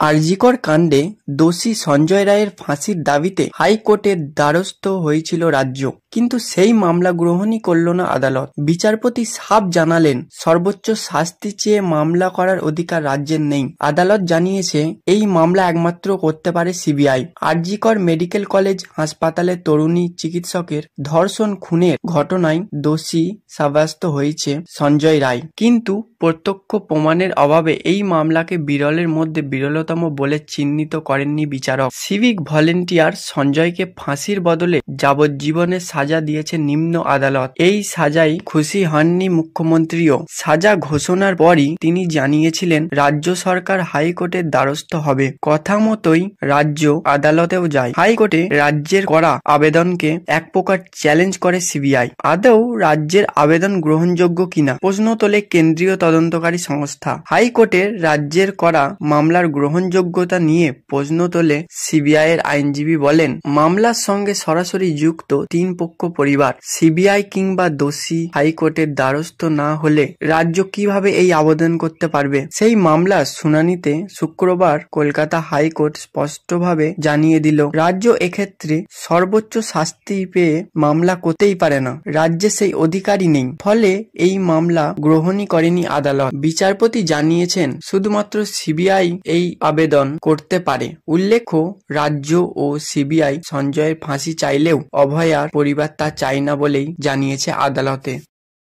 আরজিকর কাণ্ডে দোষী সঞ্জয় রায়ের ফাঁসির দাবিতে হাইকোর্টের দ্বারস্থ হয়েছিল রাজ্য, কিন্তু সেই মামলা গ্রহণই করল না আদালত। বিচারপতি সাফ জানালেন, সর্বোচ্চ শাস্তি চেয়ে মামলা করার অধিকার রাজ্যের নেই। আদালত জানিয়েছে এই মামলা একমাত্র করতে পারে সিবিআই। আরজিকর মেডিকেল কলেজ হাসপাতালে তরুণী চিকিৎসকের ধর্ষণ খুনের ঘটনায় দোষী সাব্যস্ত হয়েছে সঞ্জয় রায়, কিন্তু প্রত্যক্ষ প্রমাণের অভাবে এই মামলাকে বিরলের মধ্যে বিরলতম বলে চিহ্নিত করেননি বিচারক। সিভিক ভলেন্টিয়ার সঞ্জয়কে ফাঁসির বদলে যাবজ্জীবনের সাজা দিয়েছে নিম্ন আদালত। এই সাজায় খুশি হননি মুখ্যমন্ত্রীও। সাজা ঘোষণার পরই তিনি জানিয়েছিলেন রাজ্য সরকার হাইকোর্টের দ্বারস্থ হবে। কথা মতোই রাজ্য আদালতেও যায়। হাইকোর্টে রাজ্যের করা আবেদনকে এক প্রকার চ্যালেঞ্জ করে সিবিআই। আদৌ রাজ্যের আবেদন গ্রহণযোগ্য কিনা প্রশ্ন তোলে কেন্দ্রীয় তদন্তকারী সংস্থা। হাইকোর্টের রাজ্যের করা মামলার গ্রহণযোগ্যতা নিয়ে প্রশ্ন তোলে সিবিআই এর আইনজীবী বলেন, মামলার সঙ্গে সরাসরি যুক্ত তিন পক্ষ পরিবার। সিবিআই কিংবা দোষী হাইকোর্টের দ্বারস্থ না হলে রাজ্য কিভাবে এই আবেদন করতে পারবে? সেই মামলার শুনানিতে শুক্রবার কলকাতা হাইকোর্ট স্পষ্টভাবে জানিয়ে দিল, রাজ্য এক্ষেত্রে সর্বোচ্চ শাস্তি পেয়ে মামলা করতেই পারে না। রাজ্যে সেই অধিকারই নেই। ফলে এই মামলা গ্রহণই করেনি আদালত। বিচারপতি জানিয়েছেন শুধুমাত্র সিবিআই এই আবেদন করতে পারে। উল্লেখ্য, রাজ্য ও সিবিআই সঞ্জয়ের ফাঁসি চাইলেও অভয়ার পরিবার তা চায় না বলেই জানিয়েছে আদালতে।